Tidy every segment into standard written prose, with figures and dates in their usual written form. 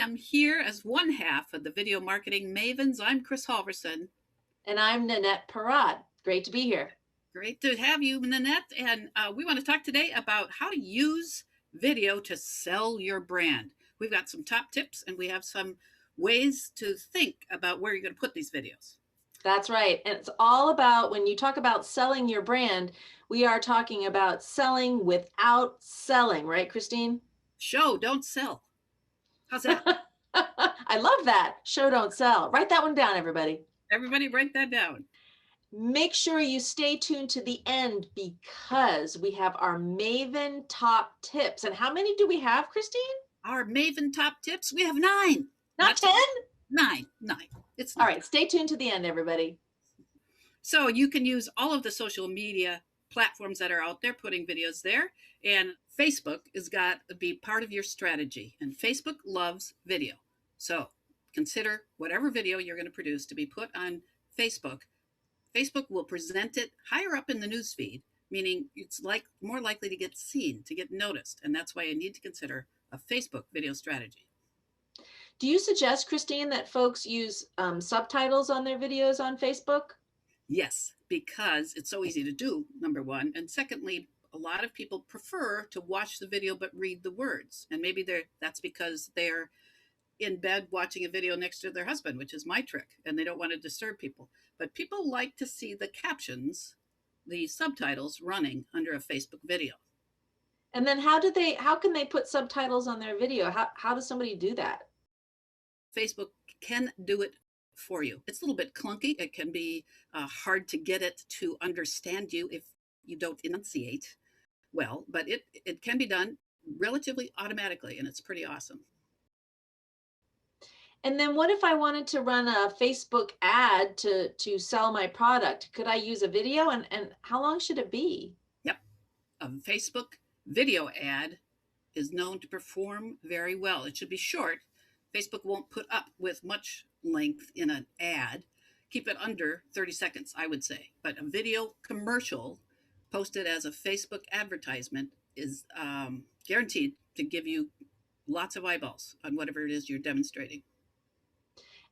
am here as one half of the Video Marketing Mavens. I'm Chris Halverson. And I'm Nanette Parad. Great to be here. Great to have you, Nanette. And we want to talk today about how to use video to sell your brand. We've got some top tips and we have some ways to think about where you're going to put these videos. That's right. And it's all about, when you talk about selling your brand, we are talking about selling without selling, right, Christine? Show, don't sell. How's that? I love that. Show, don't sell. Write that one down, everybody. Everybody write that down. Make sure you stay tuned to the end because we have our Maven top tips. And how many do we have, Christine? Our Maven top tips, we have 9. Not 10? 9. It's 9. All right, stay tuned to the end, everybody. So you can use all of the social media platforms that are out there, putting videos there. And Facebook has got to be part of your strategy. And Facebook loves video. So consider whatever video you're going to produce to be put on Facebook. Facebook will present it higher up in the newsfeed, meaning it's more likely to get seen, to get noticed. And that's why you need to consider a Facebook video strategy. Do you suggest, Christine, that folks use subtitles on their videos on Facebook? Yes, because it's so easy to do, number one. And secondly, a lot of people prefer to watch the video but read the words. And maybe that's because they're in bed watching a video next to their husband, which is my trick, and they don't want to disturb people. But people like to see the captions, the subtitles running under a Facebook video. And then how can they put subtitles on their video? How does somebody do that? Facebook can do it for you. It's a little bit clunky. It can be hard to get it to understand you if you don't enunciate well, but it can be done relatively automatically, and it's pretty awesome. And then what if I wanted to run a Facebook ad to sell my product? Could I use a video, and how long should it be? Yep. A Facebook video ad is known to perform very well. It should be short. Facebook won't put up with much length in an ad. Keep it under 30 seconds, I would say. But a video commercial posted as a Facebook advertisement is guaranteed to give you lots of eyeballs on whatever it is you're demonstrating.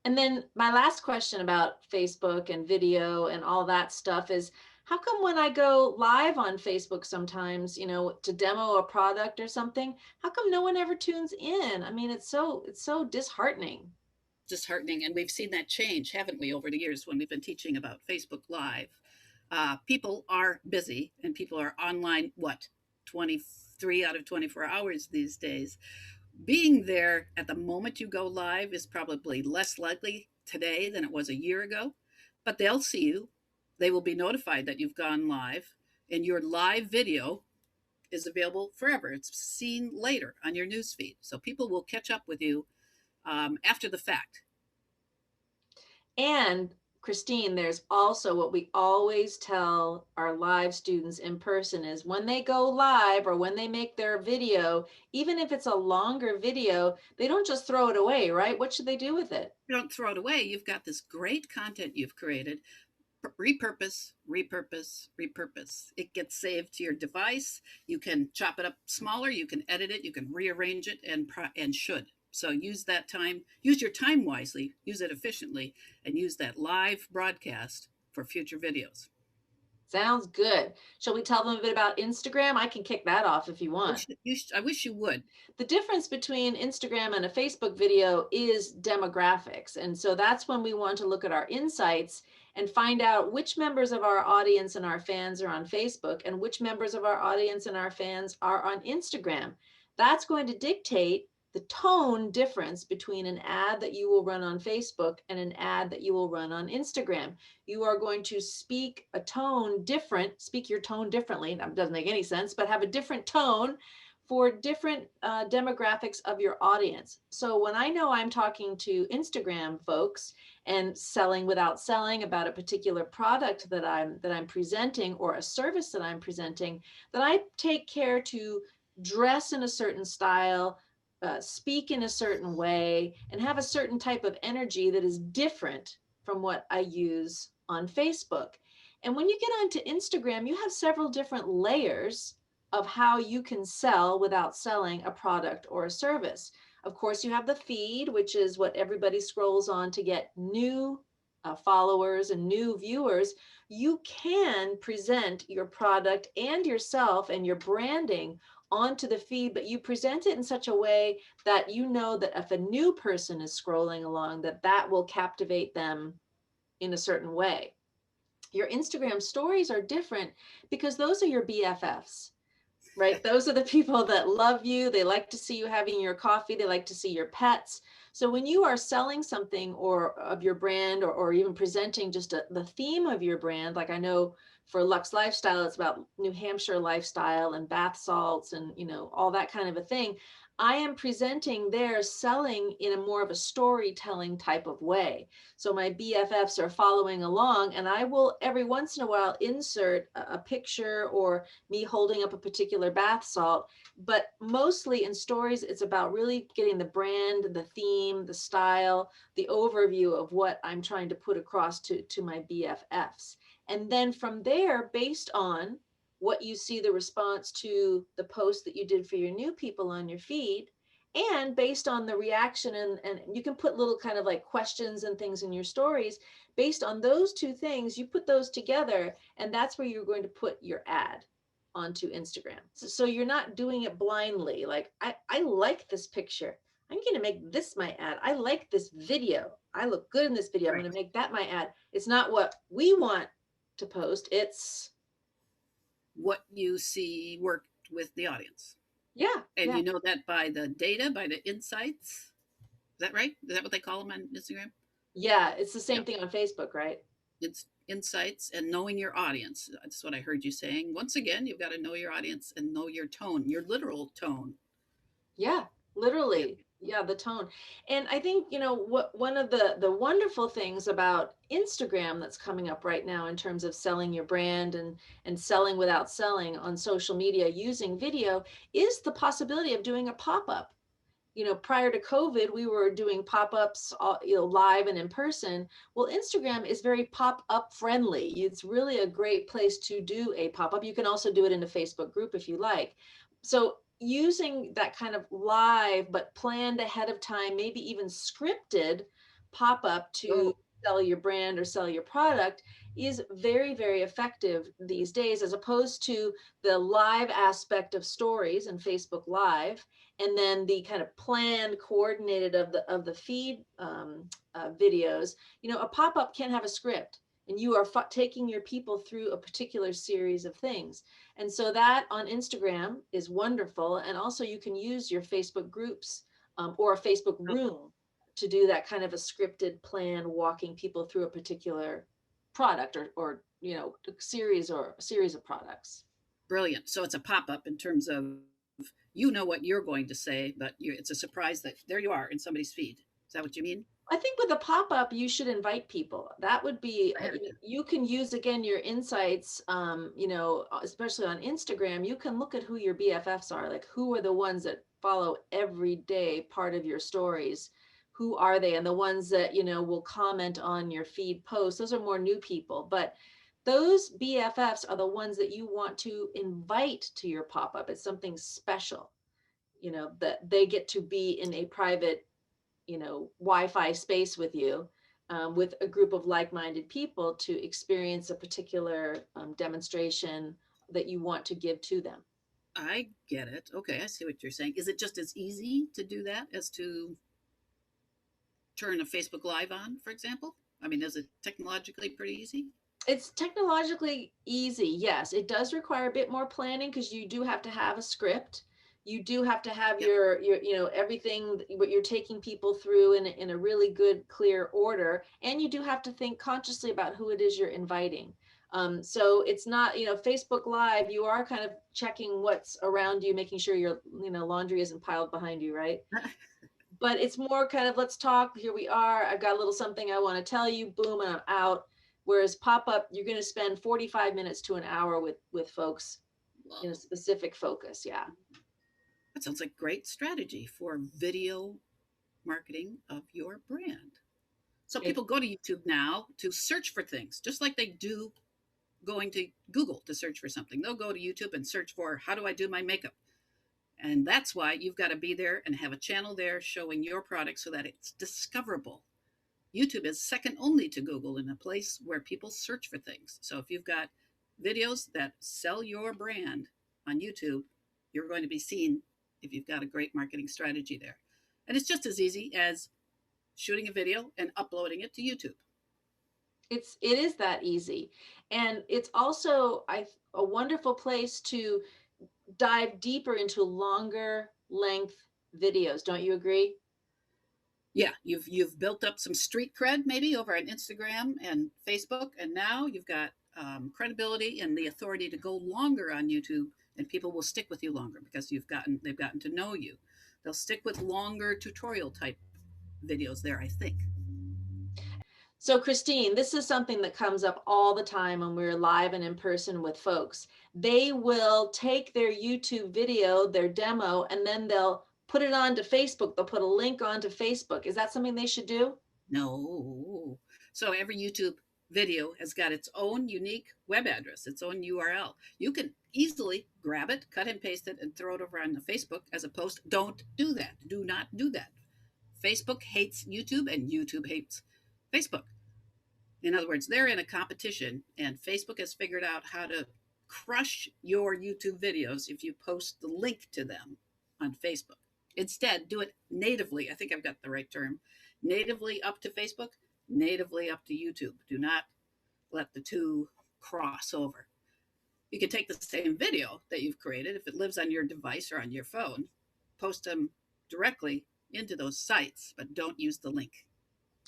And then my last question about Facebook and video and all that stuff is, how come when I go live on Facebook sometimes, to demo a product or something, how come no one ever tunes in? I mean, it's so disheartening. Disheartening. And we've seen that change, haven't we, over the years when we've been teaching about Facebook Live. People are busy and people are online, 23 out of 24 hours these days. Being there at the moment you go live is probably less likely today than it was a year ago, but they'll see you. They will be notified that you've gone live, and your live video is available forever. It's seen later on your newsfeed. So people will catch up with you after the fact. And Christine, there's also what we always tell our live students in person is when they go live or when they make their video, even if it's a longer video, they don't just throw it away, right? What should they do with it? You don't throw it away. You've got this great content you've created. Repurpose. It gets saved to your device. You can chop it up smaller. You can edit it. You can rearrange it and should. So use that time, use your time wisely, use it efficiently, and use that live broadcast for future videos. Sounds good. Shall we tell them a bit about Instagram? I can kick that off if you want. I wish you would. The difference between Instagram and a Facebook video is demographics. And so that's when we want to look at our insights and find out which members of our audience and our fans are on Facebook and which members of our audience and our fans are on Instagram. That's going to dictate the tone difference between an ad that you will run on Facebook and an ad that you will run on Instagram. You are going to speak your tone differently. That doesn't make any sense, but have a different tone for different demographics of your audience. So when I know I'm talking to Instagram folks and selling without selling about a particular product that I'm presenting or a service that I'm presenting, then I take care to dress in a certain style, speak in a certain way, and have a certain type of energy that is different from what I use on Facebook. And when you get onto Instagram, you have several different layers of how you can sell without selling a product or a service. Of course, you have the feed, which is what everybody scrolls on to get new followers and new viewers. You can present your product and yourself and your branding onto the feed, but you present it in such a way that you know that if a new person is scrolling along, that will captivate them in a certain way. Your Instagram stories are different because those are your BFFs, right? Those are the people that love you. They like to see you having your coffee. They like to see your pets. So when you are selling something or of your brand, or even presenting just the theme of your brand, like I know for Lux Lifestyle, it's about New Hampshire lifestyle and bath salts and, all that kind of a thing. I am presenting there selling in a more of a storytelling type of way. So my BFFs are following along, and I will every once in a while insert a picture or me holding up a particular bath salt. But mostly in stories, it's about really getting the brand, the theme, the style, the overview of what I'm trying to put across to my BFFs. And then from there, based on what you see the response to the post that you did for your new people on your feed, and based on the reaction, and you can put little kind of like questions and things in your stories. Based on those two things, you put those together, and that's where you're going to put your ad onto Instagram. So you're not doing it blindly. Like, I like this picture, I'm going to make this my ad. I like this video, I look good in this video, I'm Right. going to make that my ad. It's not what we want to post, it's What you see worked with the audience. yeah, And yeah, you know that by the data, by the insights. Is that right? Is that what they call them on Instagram? yeah. It's the same Yep. thing on Facebook, right? It's insights and knowing your audience. That's what I heard you saying. Once again, you've got to know your audience and know your tone, your literal tone. Yeah, Yep. literally. Yeah, the tone. And I think, what one of the wonderful things about Instagram that's coming up right now in terms of selling your brand and selling without selling on social media using video is the possibility of doing a pop-up. Prior to COVID, we were doing pop-ups, live and in person. Well, Instagram is very pop-up friendly. It's really a great place to do a pop-up. You can also do it in a Facebook group if you like. So using that kind of live, but planned ahead of time, maybe even scripted pop-up to Oh, sell your brand or sell your product is very, very effective these days, as opposed to the live aspect of stories and Facebook Live, and then the kind of planned, coordinated of the feed videos. A pop-up can have a script, and you are taking your people through a particular series of things. And so that on Instagram is wonderful. And also you can use your Facebook groups, or a Facebook oh, room to do that kind of a scripted plan, walking people through a particular product, or a series of products. brilliant. So it's a pop up in terms of you know what you're going to say, but it's a surprise that there you are in somebody's feed. Is that what you mean? I think with a pop-up, you should invite people. That would be, I have you can use again your insights, especially on Instagram. You can look at who your BFFs are, like who are the ones that follow every day part of your stories. Who are they? And the ones that, will comment on your feed posts, those are more new people. But those BFFs are the ones that you want to invite to your pop-up. It's something special, that they get to be in a private, Wi-Fi space with you, with a group of like-minded people to experience a particular demonstration that you want to give to them. I get it. Okay, I see what you're saying. Is it just as easy to do that as to turn a Facebook Live on, for example? I mean, is it technologically pretty easy? It's technologically easy. Yes, it does require a bit more planning because you do have to have a script. You do have to have Yep. your everything what you're taking people through in a really good, clear order. And you do have to think consciously about who it is you're inviting. So it's not, Facebook Live, you are kind of checking what's around you, making sure your, laundry isn't piled behind you, right? But it's more kind of, let's talk, here we are, I've got a little something I want to tell you, boom, and I'm out. Whereas pop-up, you're going to spend 45 minutes to an hour with folks in a Well, specific focus. Yeah. that sounds like great strategy for video marketing of your brand. So It, people go to YouTube now to search for things, just like they do going to Google to search for something. They'll go to YouTube and search for how do I do my makeup, And that's why you've got to be there and have a channel there showing your product so that it's discoverable. YouTube is second only to Google in a place where people search for things. So if you've got videos that sell your brand on YouTube, you're going to be seen if you've got a great marketing strategy there. And it's just as easy as shooting a video and uploading it to YouTube. It is that easy. And it's also a wonderful place to dive deeper into longer length videos. Don't you agree? Yeah, you've built up some street cred maybe over on Instagram and Facebook, and now you've got credibility and the authority to go longer on YouTube, and people will stick with you longer because they've gotten to know you. They'll stick with longer tutorial type videos there, I think. So Christine, this is something that comes up all the time when we're live and in person with folks. They will take their YouTube video, their demo, and then they'll put it onto Facebook. They'll put a link onto Facebook. Is that something they should do? No. So every YouTube video has got its own unique web address, its own URL. You can easily grab it, cut and paste it, and throw it over on the Facebook as a post. Don't do that. Do not do that. Facebook hates YouTube and YouTube hates Facebook. In other words, they're in a competition, and Facebook has figured out how to crush your YouTube videos if you post the link to them on Facebook. Instead, do it natively. I think I've got the right term. Natively up to Facebook, natively up to YouTube. Do not let the two cross over. You can take the same video that you've created, if it lives on your device or on your phone, post them directly into those sites, but don't use the link.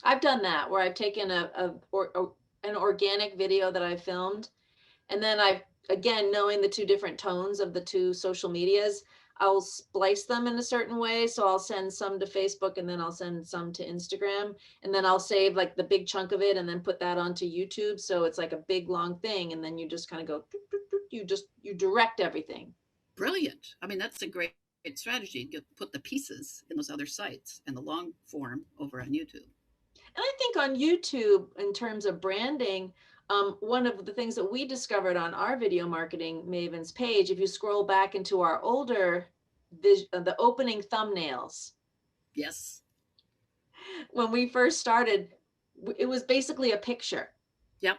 I've done that where I've taken an organic video that I filmed, and then I've, again, knowing the two different tones of the two social medias, I'll splice them in a certain way. So I'll send some to Facebook and then I'll send some to Instagram, and then I'll save like the big chunk of it and then put that onto YouTube. So it's like a big long thing. And then you just kind of go, you direct everything. Brilliant. I mean, that's a great strategy. You put the pieces in those other sites and the long form over on YouTube. And I think on YouTube, in terms of branding, one of the things that we discovered on our Video Marketing Mavens page, if you scroll back into our older, the opening thumbnails. Yes. When we first started, it was basically a picture. Yep.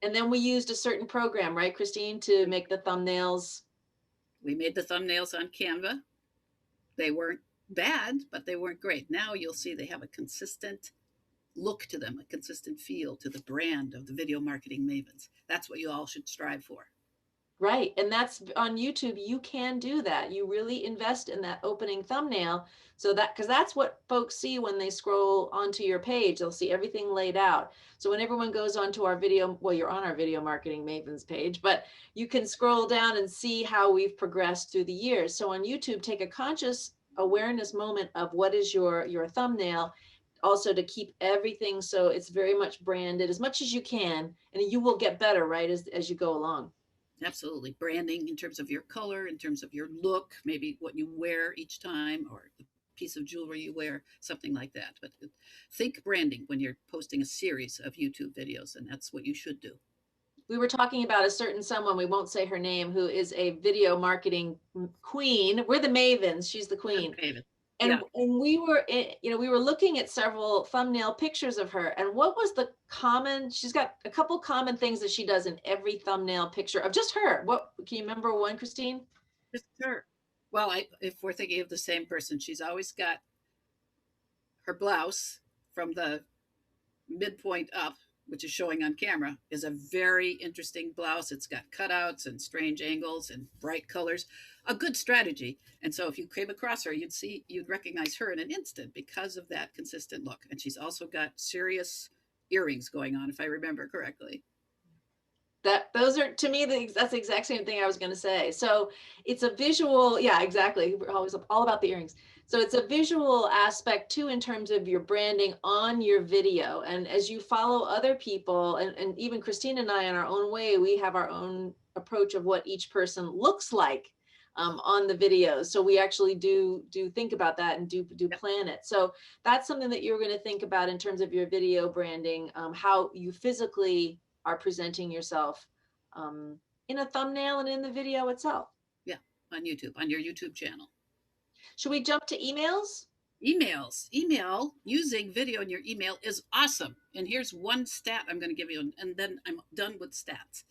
And then we used a certain program, right, Christine, to make the thumbnails. We made the thumbnails on Canva. They weren't bad, but they weren't great. Now you'll see they have a consistent look to them, a consistent feel to the brand of the Video Marketing Mavens. That's what you all should strive for. Right. And that's on YouTube. You can do that. You really invest in that opening thumbnail. So that, because that's what folks see when they scroll onto your page, they'll see everything laid out. So when everyone goes onto our video, well, you're on our Video Marketing Mavens page, but you can scroll down and see how we've progressed through the years. So on YouTube, take a conscious awareness moment of what is your thumbnail, also to keep everything so it's very much branded as much as you can, and you will get better, right, as you go along. Absolutely. Branding in terms of your color, in terms of your look, maybe what you wear each time, or the piece of jewelry you wear, something like that. But think branding when you're posting a series of YouTube videos, and that's what you should do. We were talking about a certain someone, we won't say her name, who is a video marketing queen. We're the Mavens, she's the queen. David. And, Yeah. and we were looking at several thumbnail pictures of her, and what was the common, she's got a couple common things that she does in every thumbnail picture of just her. What, can you remember one, Christine? Just her. Well, if we're thinking of the same person, she's always got her blouse from the midpoint up, which is showing on camera, is a very interesting blouse. It's got cutouts and strange angles and bright colors. A good strategy. And so if you came across her, you'd recognize her in an instant because of that consistent look. And she's also got serious earrings going on, if I remember correctly. Those are, to me, that's the exact same thing I was going to say. So it's a visual, yeah, exactly. We're always all about the earrings. So it's a visual aspect too, in terms of your branding on your video. And as you follow other people, and even Christine and I, in our own way, we have our own approach of what each person looks like on the videos. So we actually do think about that and do plan it. So that's something that you're going to think about in terms of your video branding, how you physically are presenting yourself in a thumbnail and in the video itself. Yeah, on YouTube, on your YouTube channel. Should we jump to emails? Email using video in your email is awesome. And here's one stat I'm going to give you, and then I'm done with stats.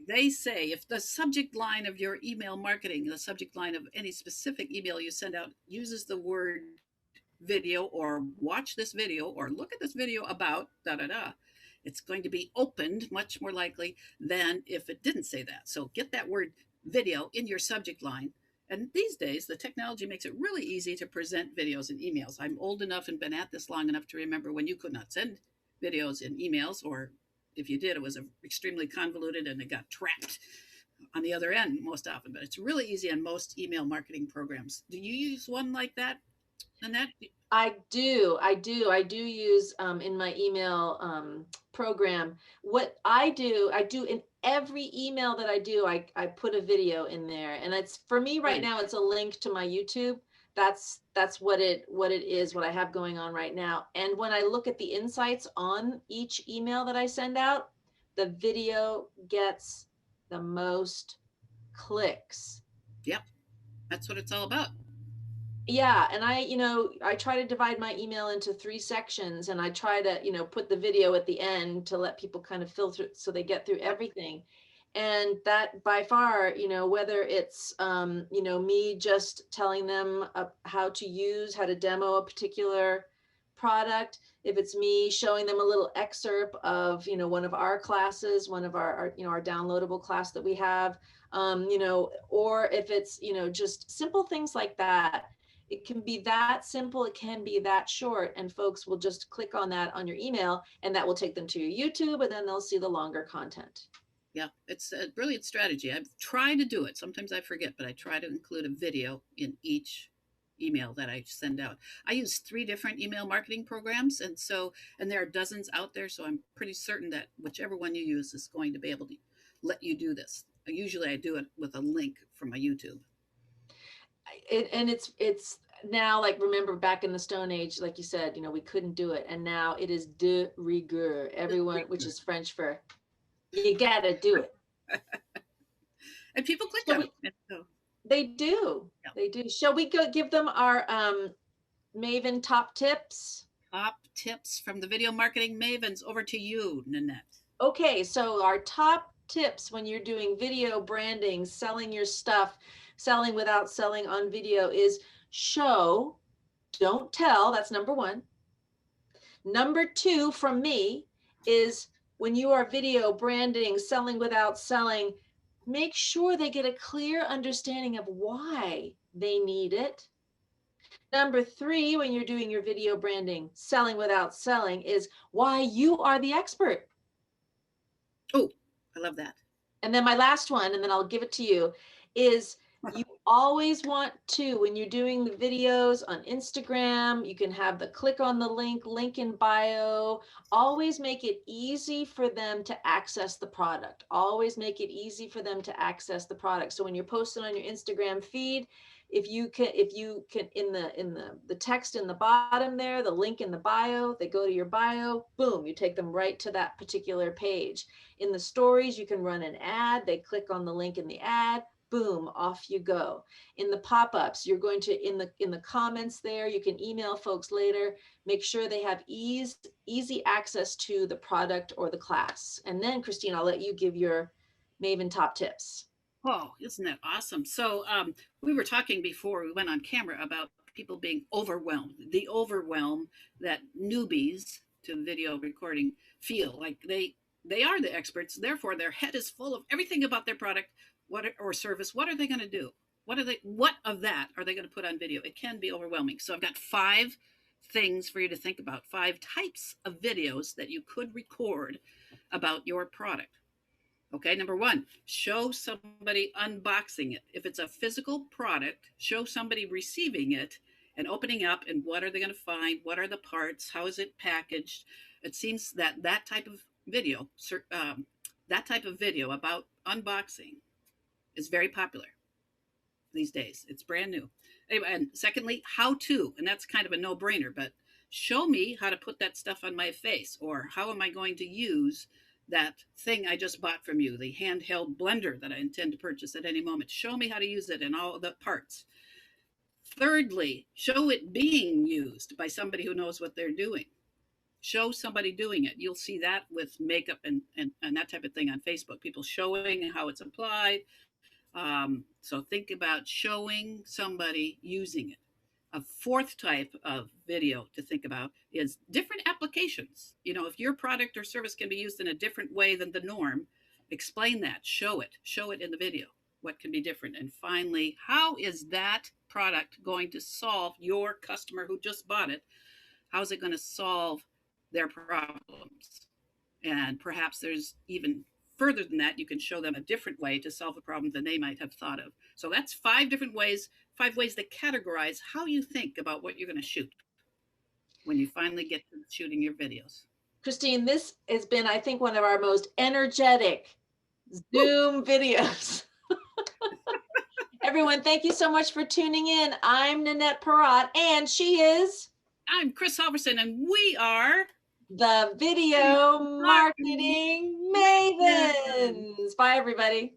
They say if the subject line of your email marketing, the subject line of any specific email you send out uses the word video or watch this video or look at this video about da da da, it's going to be opened much more likely than if it didn't say that. So get that word video in your subject line. And these days, the technology makes it really easy to present videos in emails. I'm old enough and been at this long enough to remember when you could not send videos in emails, or if you did, it was extremely convoluted and it got trapped on the other end most often. But it's really easy on most email marketing programs. Do you use one like that, Annette? I do. I do use in my email program. What I do in every email that I do, I put a video in there. And it's for me right now, it's a link to my YouTube. That's what it is, what I have going on right now. And when I look at the insights on each email that I send out, the video gets the most clicks. Yep, that's what it's all about. Yeah, and I try to divide my email into 3 sections, and I try to, put the video at the end to let people kind of filter so they get through everything. And that by far, whether it's, me just telling them how to demo a particular product, if it's me showing them a little excerpt of, one of our classes, one of our downloadable class that we have, or if it's, just simple things like that. It can be that simple, it can be that short, and folks will just click on that on your email, and that will take them to your YouTube, and then they'll see the longer content. Yeah, it's a brilliant strategy. I've tried to do it. Sometimes I forget, but I try to include a video in each email that I send out. I use 3 different email marketing programs, and there are dozens out there, so I'm pretty certain that whichever one you use is going to be able to let you do this. Usually I do it with a link from my YouTube. And it's now, like, remember back in the Stone Age, like you said, we couldn't do it, and now it is de rigueur. Everyone, which is French for you gotta do it. And people click on it. So, they do. Yeah. They do. Shall we go give them our Maven top tips? Top tips from the video marketing mavens. Over to you, Nanette. Okay, so our top tips when you're doing video branding, selling your stuff, selling without selling on video is show, don't tell. That's number 1. Number 2 from me is when you are video branding, selling without selling, make sure they get a clear understanding of why they need it. Number 3, when you're doing your video branding, selling without selling, is why you are the expert. Oh, I love that. And then my last one, and then I'll give it to you, is you always want to, when you're doing the videos on Instagram, you can have the click on the link in bio, always make it easy for them to access the product. Always make it easy for them to access the product. So when you're posting on your Instagram feed, if you can in the text in the bottom there, the link in the bio, they go to your bio, boom, you take them right to that particular page. In the stories, you can run an ad, they click on the link in the ad, boom, off you go. In the pop-ups, you're going to, in the comments there, you can email folks later, make sure they have easy access to the product or the class. And then, Christine, I'll let you give your Maven top tips. Oh, isn't that awesome? So we were talking before we went on camera about people being overwhelmed, the overwhelm that newbies to video recording feel like they are the experts. Therefore, their head is full of everything about their product or service. What are they going to do? What of that are they going to put on video? It can be overwhelming. So I've got 5 things for you to think about, 5 types of videos that you could record about your product. Okay, number 1, show somebody unboxing it. If it's a physical product, show somebody receiving it and opening up, and what are they going to find? What are the parts? How is it packaged? It seems that type of video about unboxing is very popular these days. It's brand new. Anyway, and secondly, how to, and that's kind of a no-brainer, but show me how to put that stuff on my face, or how am I going to use that thing I just bought from you, the handheld blender that I intend to purchase at any moment. Show me how to use it and all the parts. Thirdly, show it being used by somebody who knows what they're doing. Show somebody doing it. You'll see that with makeup and that type of thing on Facebook, people showing how it's applied. So think about showing somebody using it. A fourth type of video to think about is different applications. If your product or service can be used in a different way than the norm, explain that, show it in the video. What can be different? And finally, how is that product going to solve your customer who just bought it? How is it going to solve their problems? And perhaps there's even further than that, you can show them a different way to solve a problem than they might have thought of. So that's 5 ways to categorize how you think about what you're going to shoot when you finally get to shooting your videos. Christine, this has been, I think, one of our most energetic Zoom videos. Everyone, thank you so much for tuning in. I'm Nanette Perrott, and she is... I'm Chris Halverson, and we are... the Video Marketing Mavens. Bye, everybody.